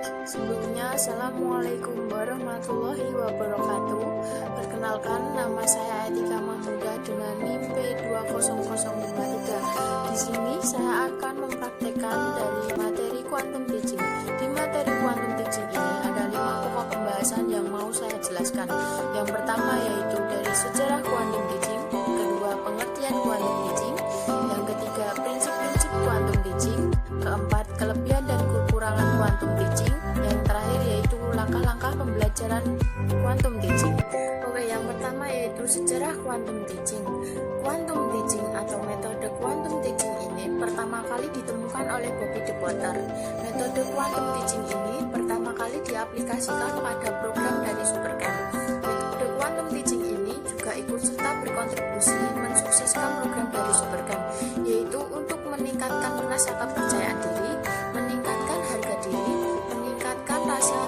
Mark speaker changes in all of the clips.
Speaker 1: Sebelumnya, Assalamualaikum warahmatullahi wabarakatuh. Perkenalkan, nama saya Etika Mahmuda dengan NIM P20053. Di sini saya akan mempraktekkan dari materi Quantum Teaching. Di materi Quantum Teaching ini ada 5 pokok pembahasan yang mau saya jelaskan. Yang pertama yaitu dari sejarah Quantum Teaching, kedua pengertian Quantum Teaching, yang ketiga prinsip-prinsip Quantum Teaching, keempat kelebihan dan kekurangan Quantum Teaching, yang terakhir yaitu langkah-langkah pembelajaran Quantum Teaching. Oke, yang pertama yaitu sejarah Quantum Teaching. Quantum Teaching atau metode Quantum Teaching ini pertama kali ditemukan oleh Bobby de Botter. Metode Quantum Teaching ini pertama kali diaplikasikan pada program dari Supercamp. Metode Quantum Teaching ini juga ikut serta berkontribusi mensukseskan program dari Supercamp, yaitu untuk meningkatkan rasa kepercayaan diri, meningkatkan harga diri, meningkatkan rasa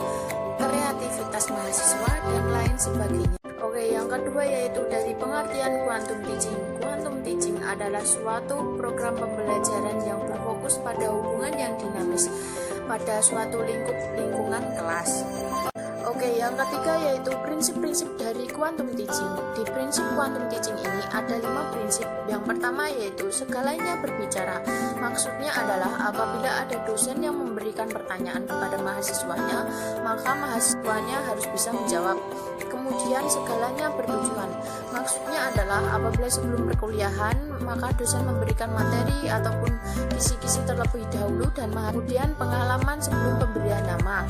Speaker 1: kreativitas mahasiswa, dan lain sebagainya. Oke, yang kedua yaitu dari pengertian Quantum Teaching. Quantum Teaching adalah suatu program pembelajaran yang berfokus pada hubungan yang dinamis pada suatu lingkungan kelas. Oke, yang ketiga yaitu prinsip-prinsip dari Quantum Teaching. Di prinsip Quantum Teaching ini ada 5 prinsip. Yang pertama yaitu segalanya berbicara. Maksudnya adalah apabila ada dosen yang memberikan pertanyaan kepada mahasiswanya, maka mahasiswanya harus bisa menjawab. Kemudian segalanya bertujuan. Maksudnya adalah apabila sebelum perkuliahan, maka dosen memberikan materi ataupun kisi-kisi terlebih dahulu dan kemudian pengalaman sebelum pemberian nama.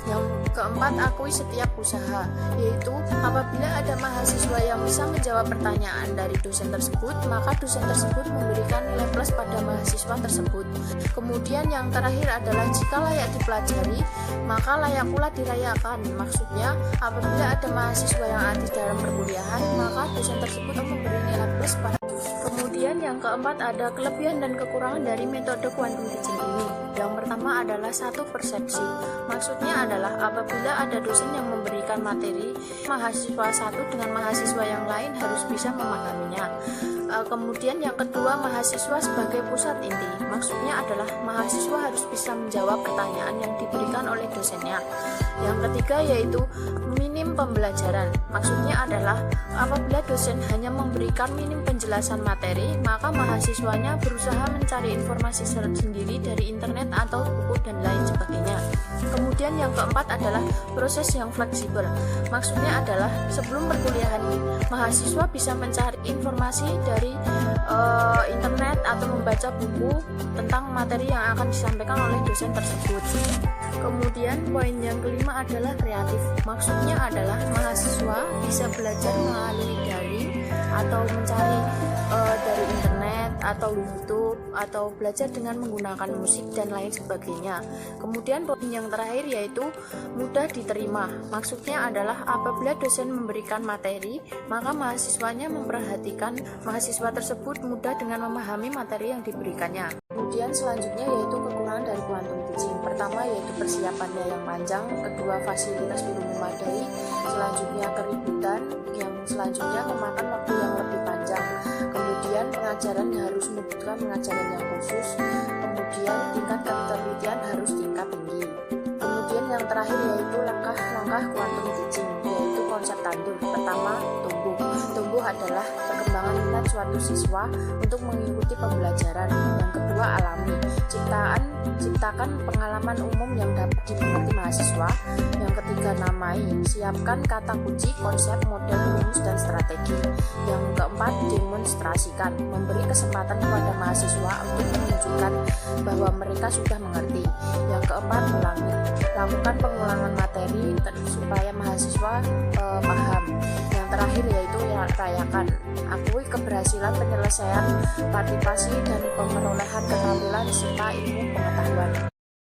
Speaker 1: Yang keempat, akui setiap usaha, yaitu apabila ada mahasiswa yang bisa menjawab pertanyaan dari dosen tersebut, maka dosen tersebut memberikan nilai plus pada mahasiswa tersebut. Kemudian yang terakhir adalah jika layak dipelajari, maka layak pula dirayakan. Maksudnya apabila ada mahasiswa yang aktif dalam perkuliahan, maka dosen tersebut memberi nilai plus pada. Kemudian yang keempat ada kelebihan dan kekurangan dari metode Quantum Teaching ini. Yang pertama adalah satu persepsi. Maksudnya adalah apabila ada dosen yang memberikan materi, mahasiswa satu dengan mahasiswa yang lain harus bisa memahaminya. Kemudian yang kedua, mahasiswa sebagai pusat inti. Maksudnya adalah mahasiswa harus bisa menjawab pertanyaan yang diberikan oleh dosennya. Yang ketiga yaitu minim pembelajaran. Maksudnya adalah apabila dosen hanya memberikan minim penjelasan materi, maka mahasiswanya berusaha mencari informasi sendiri dari internet atau buku dan lain sebagainya. Kemudian yang keempat adalah proses yang fleksibel. Maksudnya adalah sebelum perkuliahan mahasiswa bisa mencari informasi dari internet atau membaca buku tentang materi yang akan disampaikan oleh dosen tersebut. Kemudian poin yang kelima adalah kreatif. Maksudnya adalah mahasiswa bisa belajar melalui daring atau mencari dari internet atau YouTube atau belajar dengan menggunakan musik dan lain sebagainya. Kemudian poin yang terakhir yaitu mudah diterima. Maksudnya adalah apabila dosen memberikan materi, maka mahasiswanya memperhatikan mahasiswa tersebut mudah dengan memahami materi yang diberikannya. Kemudian selanjutnya yaitu kekurangan dari Quantum Teaching. Pertama yaitu persiapannya yang panjang, kedua fasilitas belum memadai, selanjutnya keributan, yang selanjutnya memakan waktu yang lebih panjang. Kemudian pengajaran harus membutuhkan pengajaran yang khusus, kemudian tingkat ketelitian harus tingkat tinggi. Kemudian yang terakhir yaitu langkah-langkah Quantum Teaching, yaitu konsep tandur. Pertama, tumbuh adalah perkembangan minat suatu siswa untuk mengikuti pembelajaran. Yang kedua, alami, ciptakan pengalaman umum yang dapat dimengerti mahasiswa. Yang ketiga, namai, siapkan kata kunci, konsep, model, rumus, dan strategi. Yang keempat, demonstrasikan, memberi kesempatan kepada mahasiswa untuk menunjukkan bahwa mereka sudah mengerti. Yang keempat, ulangi, lakukan pengulangan materi supaya mahasiswa paham. Yang terakhir yaitu rayakan, akui keberhasilan penyelesaian partisipasi dan pemerolehan keterampilan serta ilmu pengetahuan.